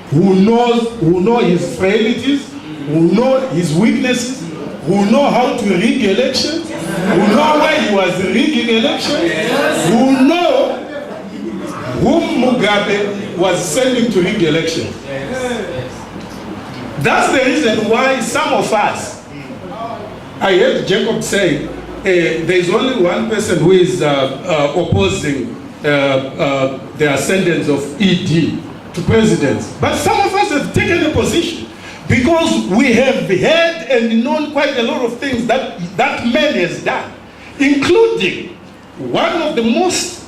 who know his frailties, who know his weaknesses, who know how to rig elections, who know where he was rigging elections, who know whom Mugabe was sending to rig elections. That's the reason why some of us, I heard Jacob say, there is only one person who is opposing the ascendance of ED to presidents. But some of us have taken a position because we have heard and known quite a lot of things that that man has done, including one of the most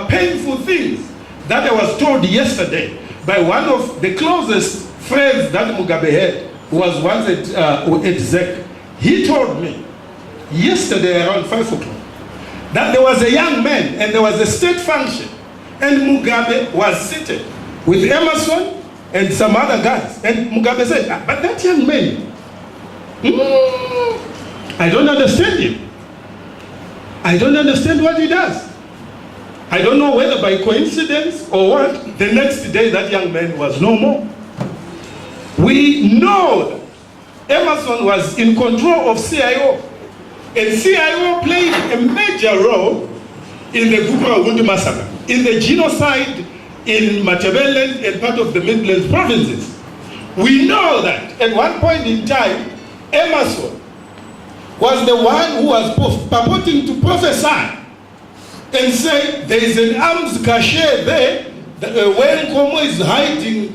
painful things that I was told yesterday by one of the closest friends that Mugabe had, who was once at ZEC. He told me yesterday around 5 o'clock that there was a young man and there was a state function and Mugabe was seated with Emerson and some other guys. And Mugabe said, but that young man, I don't understand him. I don't understand what he does. I don't know whether by coincidence or what, the next day that young man was no more. We know that Emerson was in control of CIO, and CIO played a major role in the Gukurahundi massacre, in the genocide in Matabeleland and part of the Midlands provinces. We know that at one point in time, Emerson was the one who was purporting to prophesy and say there is an arms cache there where Nkomo is hiding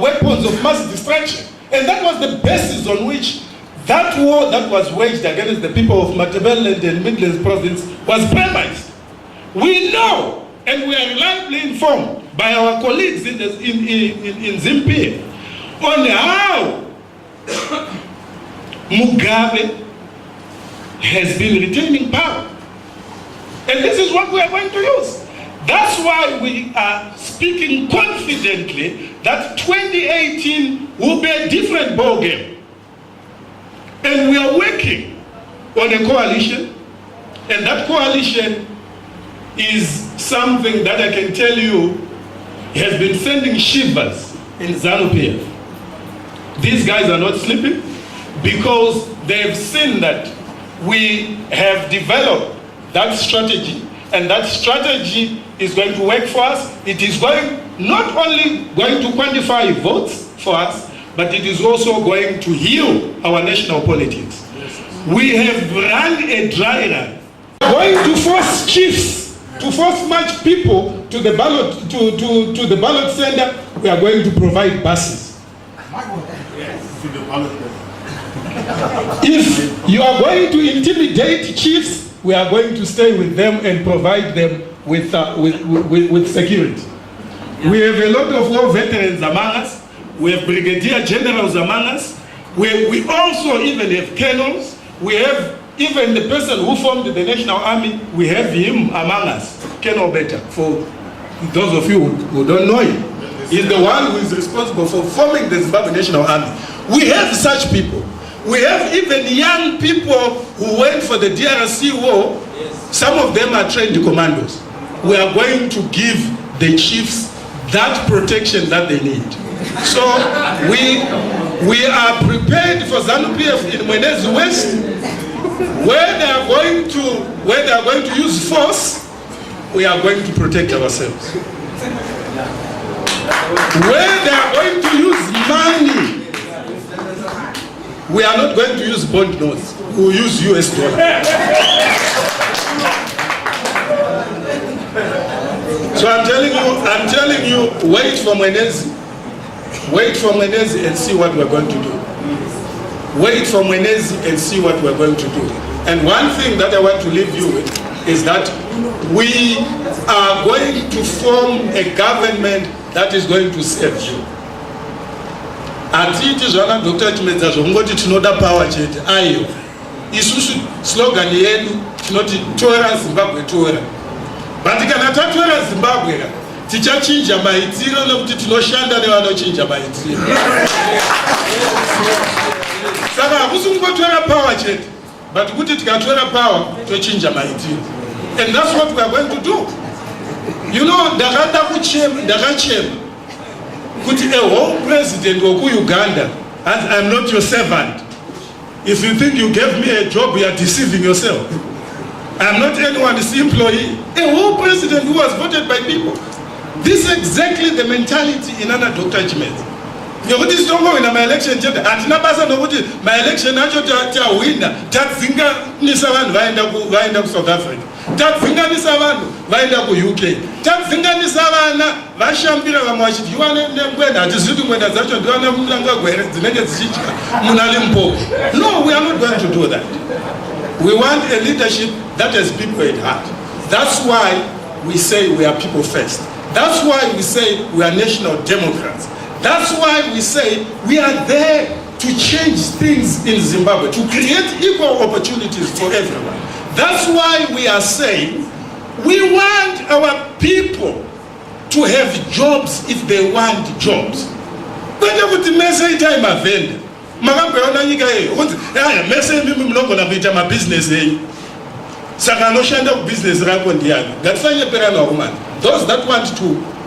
weapons of mass destruction. And that was the basis on which that war that was waged against the people of Matabeleland and Midlands province was premised. We know, and we are reliably informed by our colleagues in Zimpi on how Mugabe has been retaining power. And this is what we are going to use. That's why we are speaking confidently that 2018 will be a different ballgame. And we are working on a coalition, and that coalition is something that I can tell you has been sending shivers in ZANU-PF. These guys are not sleeping because they've seen that we have developed that strategy, and that strategy is going to work for us. It is not only going to quantify votes for us, but it is also going to heal our national politics. We have run a dry run. Going to force chiefs to force march people to the ballot to the ballot center. We are going to provide buses. If you are going to intimidate chiefs, we are going to stay with them and provide them with security. We have a lot of war veterans among us. We have brigadier generals among us. We also even have colonels. We have even the person who formed the National Army. We have him among us, Colonel Beta, for those of you who don't know him. He's the one who is responsible for forming the Zimbabwe National Army. We have such people. We have even young people who went for the DRC war. Some of them are trained commandos. We are going to give the chiefs that protection that they need. So we are prepared for ZANU-PF in Mwenezi West, where they are going to use force. We are going to protect ourselves. Where they are going to use money, we are not going to use bond notes. We will use US dollars. So I'm telling you, wait for Mwenezi. Wait for Mwenezi and see what we're going to do. Wait for Mwenezi and see what we're going to do. And one thing that I want to leave you with is that we are going to form a government that is going to serve you. Atiti zvana Dr. Chimedza zvongoti tinoda power chete ayo. Isusu slogan yedu tinoti tora Zimbabwe tora. But kana tatora Zimbabwe tichachinja maitiro nekuti tinoshanda nevanochinja maitiro. Saka hakusi kungotora power chete, but kuti tikatora power tochinja maitiro. And that's what we are going to do. You know, ndakachema Kuti a whole president of Uganda, and I'm not your servant. If you think you gave me a job, you are deceiving yourself. I'm not anyone's employee. A whole president who was voted by people. This is exactly the mentality in another Dr. Chimez. Yokuti stongo in my election chete. Atina basa nokuti my election nacho ta winner. Tatzinga nisa vanhu vaenda ku South Africa. Tatzinga nisa vanhu vaenda ku UK. Tatzinga nisa vana vashambira vamwe vachiti iwane ngwenda hatizviti ngwenda dzacho ndiwane mulanga gwere dzinenge dzichidya muna Limpopo. No, we are not going to do that. We want a leadership that has people at heart. That's why we say we are people first. That's why we say we are national democrats. That's why we say we are there to change things in Zimbabwe, to create equal opportunities for everyone. That's why we are saying we want our people to have jobs if they want jobs. Kwende kuti mese itaima venda. Makambona nyika yeyo. Haya mese mimi mnogona kuita ma business yenyu. Saka noshanda ku business rako ndiyani. Ngatifanye pera na woman. Those that want to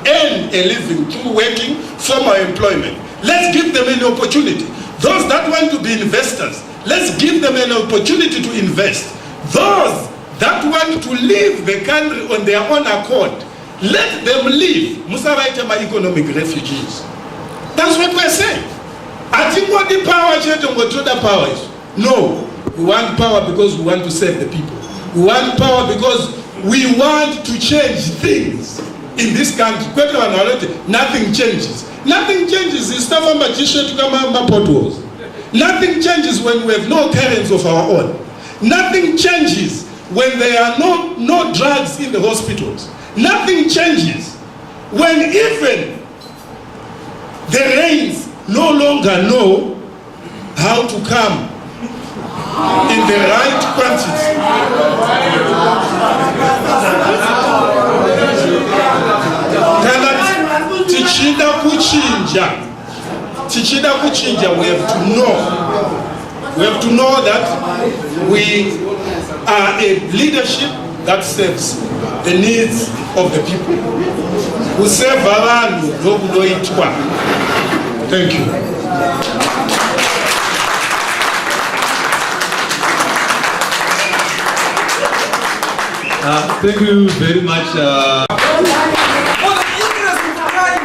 earn a living through working, formal employment, let's give them an opportunity. Those that want to be investors, let's give them an opportunity to invest. Those that want to leave the country on their own accord, let them leave. Musaraita ma economic refugees. That's what we're saying. I think what the power change and what other powers. No, we want power because we want to serve the people. We want power because we want to change things in this country. Nothing changes. Nothing changes. Nothing changes when we have no parents of our own. Nothing changes when there are no drugs in the hospitals. Nothing changes when even the rains no longer know how to come in the right quantity. Tichida kuchinja, we have to know. We have to know that we are a leadership that serves the needs of the people. We serve abantu nokuloitwa. Thank you. Thank you very much. For the interest of time,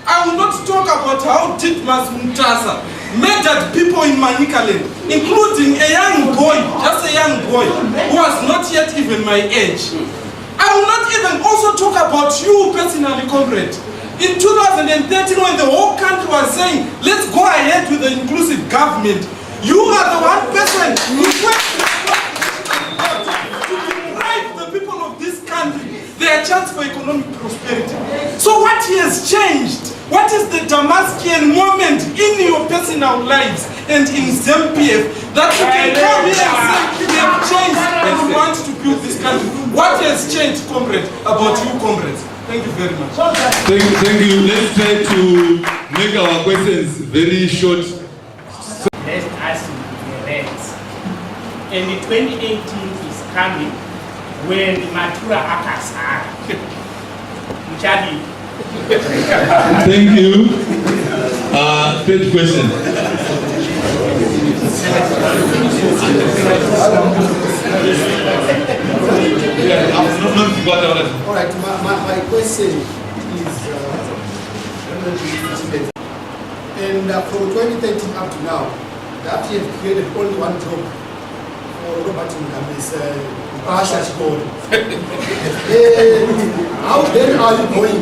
I will not talk about how Titmas Mutasa murdered people in Manicaland, including a young boy, just a young boy, who was not yet even my age. I will not even also talk about you personally, comrade. In 2013, when the whole country was saying, let's go ahead with the inclusive government, you are the one person who went to deprive the people of this country their chance for economic prosperity. So what has changed? What is the Damascus moment in your personal lives and in ZANU-PF that you can come here and say we have changed and we want to build this country? What has changed, comrade, about you, comrades? Thank you very much. Thank you. Let's try to make our questions very short. Let's ask the rents. And the 2018 is coming when Matura Akasara. Mchadi. Thank you. Third question. All right, my question is, and from 2013 up to now, that you have created only one job for Robert Mugabe's Pasha Shikori. How then are you going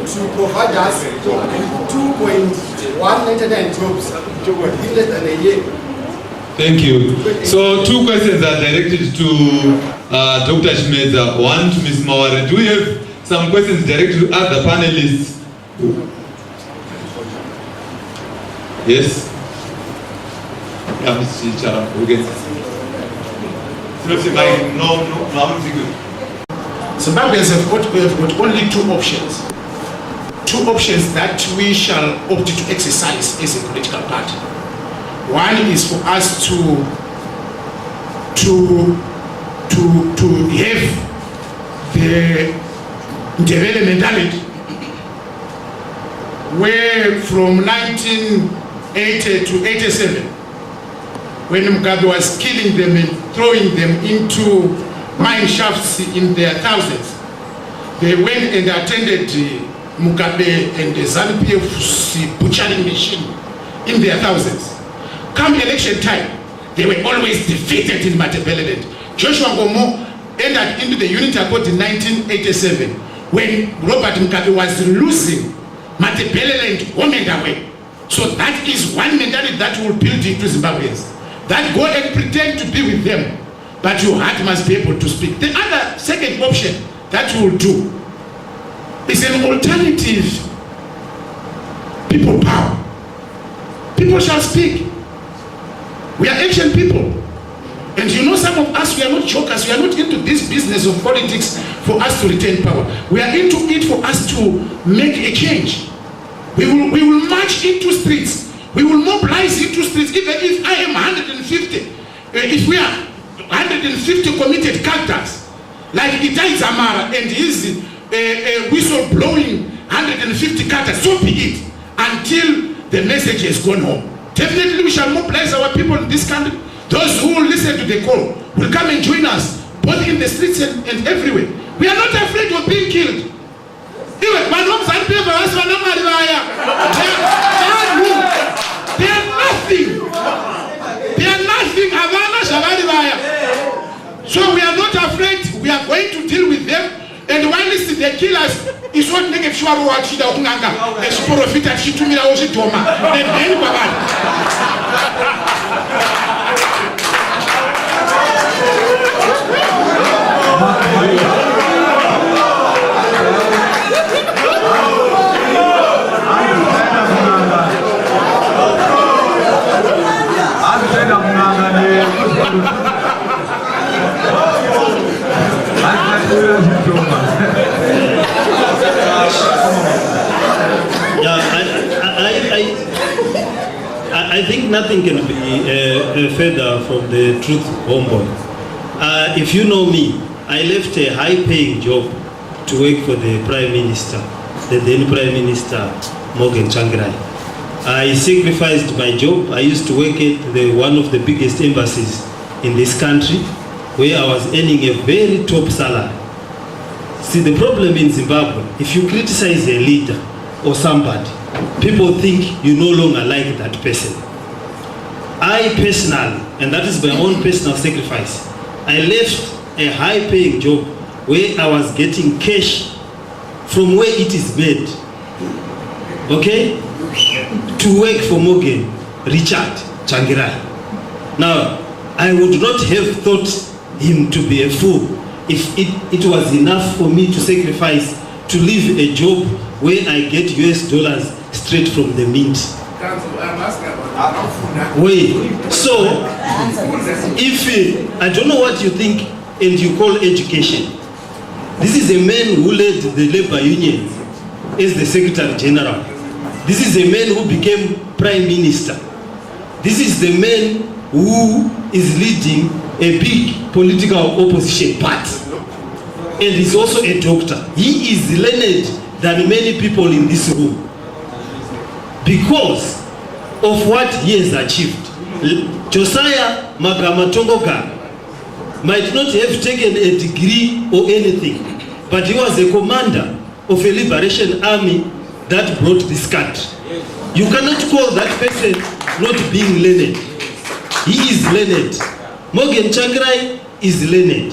to provide us 2.199 jobs in less than a year? Thank you. So 2 questions are directed to Dr. Shimeza, one to Ms. Maware. Do we have some questions directed to other panelists? Yes? Yeah, Ms. Chichara, okay. Zimbabweans have got only two options. Two options that we shall opt to exercise as a political party. One is for us to have the Ndebele mentality where from 1980 to 87, when Mugabe was killing them and throwing them into mine shafts in their thousands, they went and attended Mugabe and the ZANU-PF's butchering machine in their thousands. Come election time, they were always defeated in Matabeleland. Joshua Ngomo entered into the unit accord in 1987 when Robert Mugabe was losing Matabeleland home and away. So that is one mentality that will build into Zimbabweans. That go and pretend to be with them, but your heart must be able to speak. The other second option that you will do is an alternative people power. People shall speak. We are ancient people. And you know, some of us, we are not jokers. We are not into this business of politics for us to retain power. We are into it for us to make a change. We will march into streets. We will mobilize into streets. Even if I am 150, if we are 150 committed characters, like Itai Zamara and his whistle blowing 150 characters, so be it, until the message has gone home. Definitely we shall mobilize our people in this country. Those who will listen to the call will come and join us, both in the streets and everywhere. We are not afraid of being killed. Even they are nothing. They are nothing. So we are not afraid. We are going to deal with them. And while they kill us, it's not negative. Sure, we are going to profit and she to me. I think nothing can be further from the truth, homeboy. If you know me, I left a high-paying job to work for the Prime Minister, the then Prime Minister, Morgan Tsvangirai. I sacrificed my job. I used to work at one of the biggest embassies in this country, where I was earning a very top salary. See, the problem in Zimbabwe, if you criticize a leader or somebody, people think you no longer like that person. I personally, and that is my own personal sacrifice, I left a high-paying job where I was getting cash from where it is made, okay, to work for Morgan Richard Tsvangirai. Now, I would not have thought him to be a fool if it was enough for me to sacrifice to leave a job where I get US dollars straight from the mint. Wait, so if I don't know what you think and you call education, this is a man who led the labor union as the Secretary General. This is a man who became Prime Minister. This is the man who is leading a big political opposition party. And he's also a doctor. He is learned than many people in this room because of what he has achieved. Josiah Magama Tongoga might not have taken a degree or anything, but he was a commander of a liberation army that brought this country. You cannot call that person not being learned. He is learned. Morgan Tsvangirai is learned.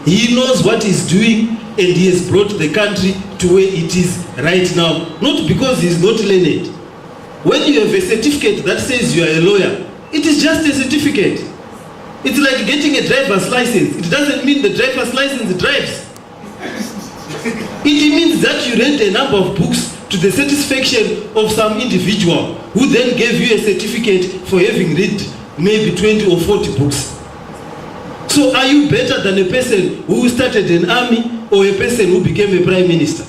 He knows what he's doing and he has brought the country to where it is right now. Not because he's not learned. When you have a certificate that says you are a lawyer, it is just a certificate. It's like getting a driver's license. It doesn't mean the driver's license drives. It means that you read a number of books to the satisfaction of some individual who then gave you a certificate for having read maybe 20 or 40 books. So are you better than a person who started an army or a person who became a prime minister?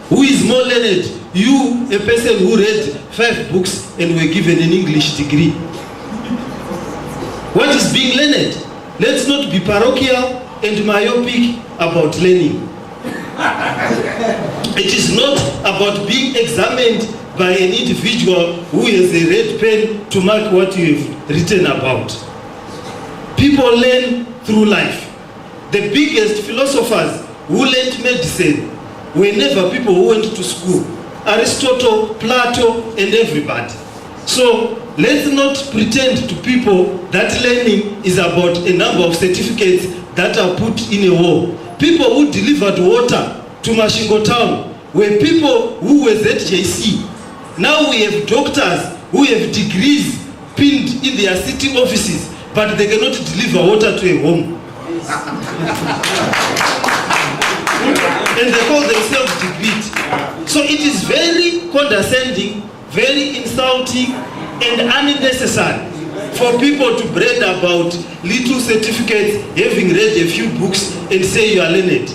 Who is more learned? You, a person who read 5 books and were given an English degree. What is being learned? Let's not be parochial and myopic about learning. It is not about being examined by an individual who has a red pen to mark what you have written about. People learn through life. The biggest philosophers who learned medicine were never people who went to school. Aristotle, Plato, and everybody. So let's not pretend to people that learning is about a number of certificates that are put in a wall. People who delivered water to Mashingo town were people who were ZJC. Now we have doctors who have degrees pinned in their city offices, but they cannot deliver water to a home. And they call themselves degreed. So it is very condescending, very insulting, and unnecessary for people to brag about little certificates, having read a few books, and say you are learned.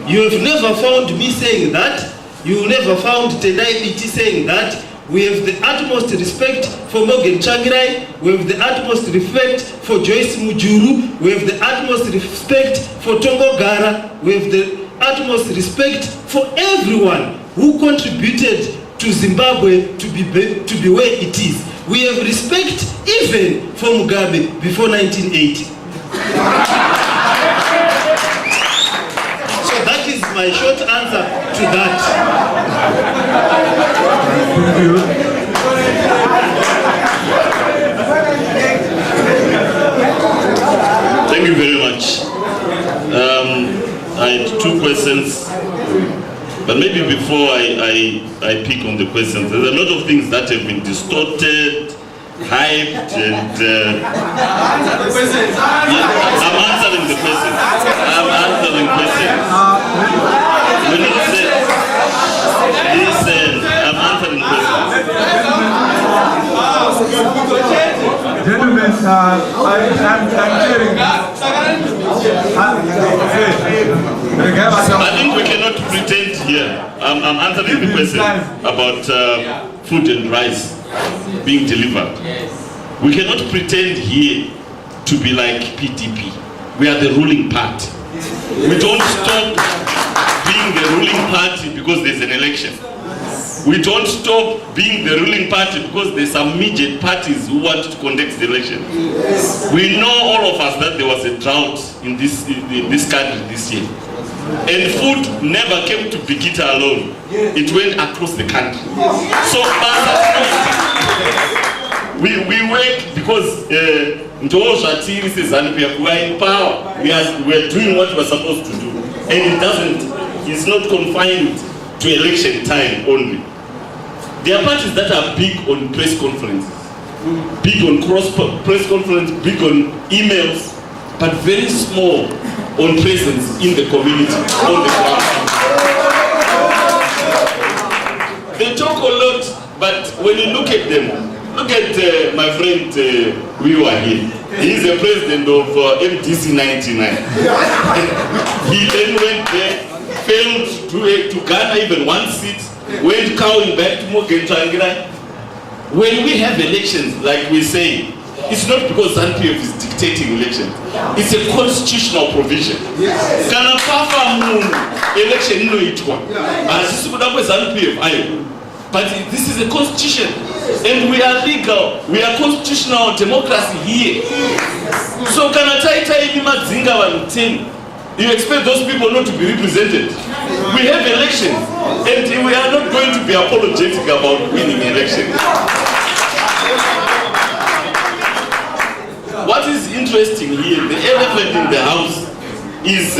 You have never found me saying that. You never found Tendai Biti saying that. We have the utmost respect for Morgan Changirai. We have the utmost respect for Joyce Mujuru. We have the utmost respect for Tongo Gara. We have the utmost respect for everyone who contributed to Zimbabwe to be where it is. We have respect even for Mugabe before 1980. So that is my short answer to that. Thank you very much. I had two questions, but maybe before I pick on the questions, there's a lot of things that have been distorted, hyped, and I'm answering the questions. I'm answering questions. When you say, listen, I'm answering questions. Gentlemen, I'm hearing. I think we cannot pretend here. I'm answering the question about food and rice being delivered. We cannot pretend here to be like PDP. We are the ruling party. We don't stop being the ruling party because there's an election. We don't stop being the ruling party because there's some midget parties who want to conduct the election. We know, all of us, that there was a drought in this country this year. And food never came to Bikita alone. It went across the country. So, we work because we are in power. We are doing what we're supposed to do. And it's not confined to election time only. There are parties that are big on press conferences, big on press conference, big on emails, but very small on presence in the community, on the ground. They talk a lot, but when you look at them, look at my friend we were here. He's the president of MDC 99. He then went there, failed to garner even one seat, went cowing back to Morgan Changirai. When we have elections, like we say, it's not because ZANU-PF is dictating elections. It's a constitutional provision. Kana pafa election no itwa. But this is a constitution, and we are legal. We are constitutional democracy here. So kana taita ini madzinga wa 10. You expect those people not to be represented? We have elections, and we are not going to be apologetic about winning elections. What is interesting here, the elephant in the house, is